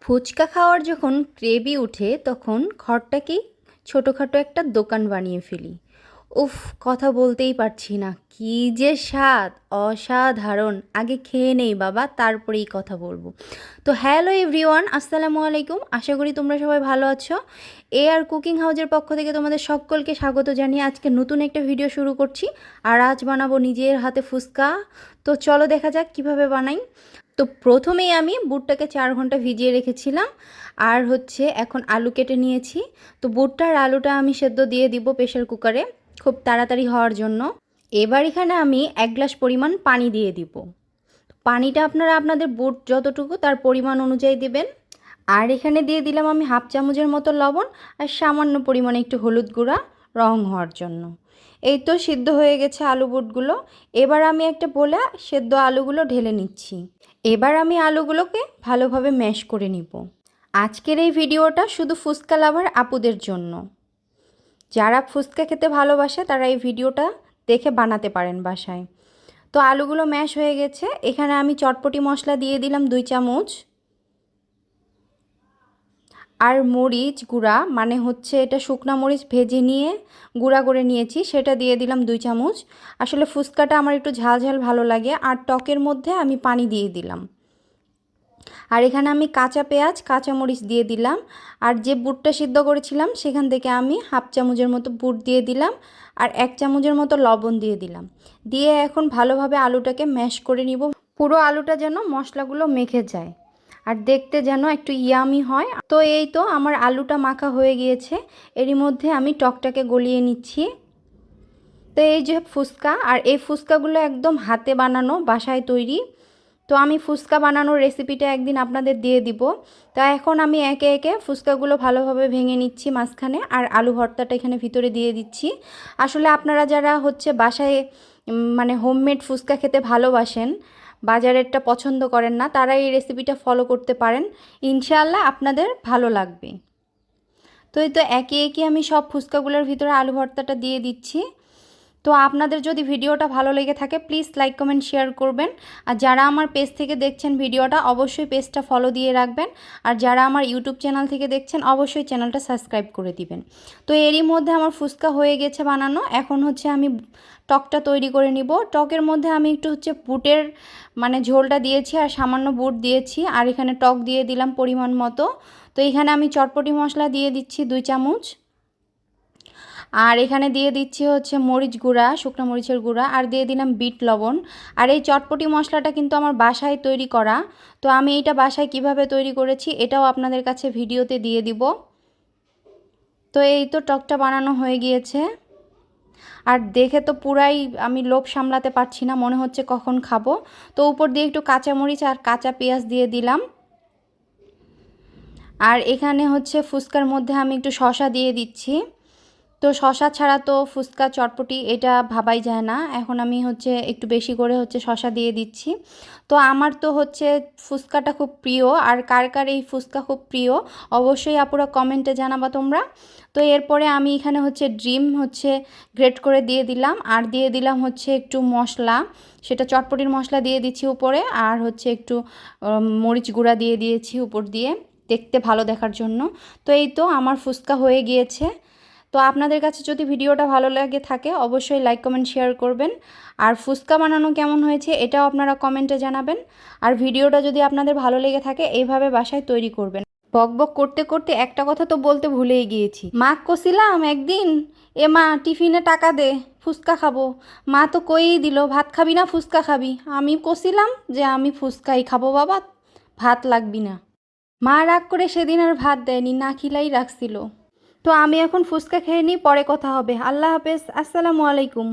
ফুচকা খাওয়ার যখন গ্রেভি উঠে তখন ঘরটাকেই ছোটোখাটো একটা দোকান বানিয়ে ফেলি। উফ, কথা বলতেই পারছি না, কী যে স্বাদ, অসাধারণ। আগে খেয়ে নেই বাবা, তারপরেই কথা বলবো। তো হ্যালো এভরিওয়ান, আসসালামু আলাইকুম। আশা করি তোমরা সবাই ভালো আছো। আর কুকিং হাউজের পক্ষ থেকে তোমাদের সকলকে স্বাগত জানিয়ে আজকে নতুন একটা ভিডিও শুরু করছি। আর আজ বানাবো নিজের হাতে ফুচকা। তো চলো দেখা যাক কিভাবে বানাই। তো প্রথমেই আমি বুটটাকে 4 ঘন্টা ভিজিয়ে রেখেছিলাম। আর এখন আলু কেটে নিয়েছি। তো বুটটা আর আলুটা আমি সেদ্ধ দিয়ে দিব প্রেশার কুকারে, খুব তাড়াতাড়ি হওয়ার জন্য। এবার এখানে আমি 1 গ্লাস পরিমাণ পানি দিয়ে দিব। পানিটা আপনারা আপনাদের বুট যতটুকু তার পরিমাণ অনুযায়ী দেবেন। আর এখানে দিয়ে দিলাম আমি হাফ চামচের মতো লবণ আর সামান্য পরিমাণে একটু হলুদ গুঁড়া, রং হওয়ার জন্য। এই তো সিদ্ধ হয়ে গেছে আলু বুটগুলো। এবার আমি একটা বলে সেদ্ধ আলুগুলো ঢেলে নিচ্ছি। এবার আমি আলুগুলোকে ভালোভাবে ম্যাশ করে নিব। আজকের এই ভিডিওটা শুধু ফুচকা লাভার আপুদের জন্য। যারা ফুচকা খেতে ভালোবাসে তারা এই ভিডিওটা দেখে বানাতে পারেন বাসায়। তো আলুগুলো ম্যাশ হয়ে গেছে। এখানে আমি চটপটি মশলা দিয়ে দিলাম 2 চামচ। আর মরিচ গুঁড়া, মানে এটা শুকনা মরিচ ভেজে নিয়ে গুঁড়া করে নিয়েছি, সেটা দিয়ে দিলাম 2 চামচ। আসলে ফুচকাটা আমার একটু ঝাল ঝাল ভালো লাগে। আর টকের মধ্যে আমি পানি দিয়ে দিলাম। আর এখানে আমি কাঁচা পেঁয়াজ, কাঁচা মরিচ দিয়ে দিলাম। আর যে বুটটা সিদ্ধ করেছিলাম সেখান থেকে আমি হাফ চামচের মতো বুট দিয়ে দিলাম। আর 1 চামচের মতো লবণ দিয়ে দিলাম। দিয়ে এখন ভালোভাবে আলুটাকে ম্যাশ করে নিব। পুরো আলুটা যেন মশলাগুলো মেখে যায় আর দেখতে যেন একটু ইয়ামি হয়। তো এই তো আমার আলুটা মাখা হয়ে গিয়েছে। এরই মধ্যে আমি টকটাকে গলিয়ে নিচ্ছি। তো এই যে ফুচকা, আর এই ফুচকাগুলো একদম হাতে বানানো, বাসায় তৈরি। তো আমি ফুচকা বানানোর রেসিপিটা একদিন আপনাদের দিয়ে দিব। তা এখন আমি একে একে ফুচকাগুলো ভালোভাবে ভেঙে নিচ্ছি মাঝখানে, আর আলু ভর্তাটা এখানে ভিতরে দিয়ে দিচ্ছি। আসলে আপনারা যারা বাসায় মানে হোমমেড ফুচকা খেতে ভালোবাসেন, বাজারেরটা পছন্দ করেন না, তারা এই রেসিপিটা ফলো করতে পারেন। ইনশাআল্লাহ আপনাদের ভালো লাগবে। তো এই তো একে একে আমি সব ফুচকাগুলোর ভিতরে আলু ভর্তাটা দিয়ে দিচ্ছি। তো আপনাদের যদি ভিডিওটা ভালো লেগে থাকে প্লিজ লাইক কমেন্ট শেয়ার করবেন। আর যারা আমার পেজ থেকে দেখছেন ভিডিওটা, অবশ্যই পেজটা ফলো দিয়ে রাখবেন। আর যারা আমার ইউটিউব চ্যানেল থেকে দেখছেন অবশ্যই চ্যানেলটা সাবস্ক্রাইব করে দিবেন। তো এরই মধ্যে আমার ফুচকা হয়ে গেছে বানানো। এখন আমি টকটা তৈরি করে নিব। টকের মধ্যে আমি একটু বুটের মানে ঝোলটা দিয়েছি আর সামান্য বুট দিয়েছি। আর এখানে টক দিয়ে দিলাম পরিমাণ মতো। তো এখানে আমি চটপটি মশলা দিয়ে দিচ্ছি 2 চামচ। আর এখানে দিয়ে দিচ্ছি মরিচ গুঁড়া, শুকনো মরিচের গুঁড়া, আর দিয়ে দিলাম বিট লবণ। আর এই চটপটি মশলাটা কিন্তু আমার বাসায় তৈরি করা। তো আমি এটা বাসায় কিভাবে তৈরি করেছি এটাও আপনাদের কাছে ভিডিওতে দিয়ে দিব। তো এই তো টকটা বানানো হয়ে গিয়েছে। আর দেখে তো পুরাই আমি লোভ সামলাতে পারছি না, মনে হচ্ছে কখন খাবো। তো উপর দিয়ে একটু কাঁচা মরিচ আর কাঁচা পেঁয়াজ দিয়ে দিলাম। আর এখানে ফুচকার মধ্যে আমি একটু শসা দিয়ে দিচ্ছি। তো শসা ছাড়া তো ফুচকা চটপটি এটা ভাবাই যায় না। এখন আমি একটু বেশি করে শসা দিয়ে দিচ্ছি। তো আমার তো ফুচকাটা খুব প্রিয়। আর কার কার এই ফুচকা খুব প্রিয় অবশ্যই আপুরা কমেন্টে জানাবা তোমরা। তো এরপরে আমি এখানে ডিম গ্রেট করে দিয়ে দিলাম। আর দিয়ে দিলাম একটু মশলা, সেটা চটপটির মশলা দিয়ে দিচ্ছি উপরে। আর একটু মরিচ গুঁড়া দিয়ে দিয়েছি উপর দিয়ে, দেখতে ভালো দেখার জন্য। তো এই তো আমার ফুচকা হয়ে গিয়েছে। তো আপনাদের কাছে যদি ভিডিওটা ভালো লাগে থাকে অবশ্যই লাইক কমেন্ট শেয়ার করবেন। আর ফুচকা বানানো কেমন হয়েছে এটাও আপনারা কমেন্টে জানাবেন। আর ভিডিওটা যদি আপনাদের ভালো লেগে থাকে এইভাবে বাসায় তৈরি করবেন। বক বক করতে করতে একটা কথা তো বলতে ভুলেই গিয়েছি। মা কছিলাম একদিন, এ মা টিফিনে টাকা দে, ফুচকা খাবো। মা তো কইই দিল ভাত খাবি না ফুচকা খাবি। আমি কছিলাম যে আমি ফুচকাই খাবো বাবা, ভাত লাগবি না। মা রাগ করে সেদিন আর ভাত দেয়নি, না খিলাই রাখছিল। তো আমি এখন ফুচকা খেয়ে নিই, পরে কথা হবে। আল্লাহ হাফেজ, আসসালামু আলাইকুম।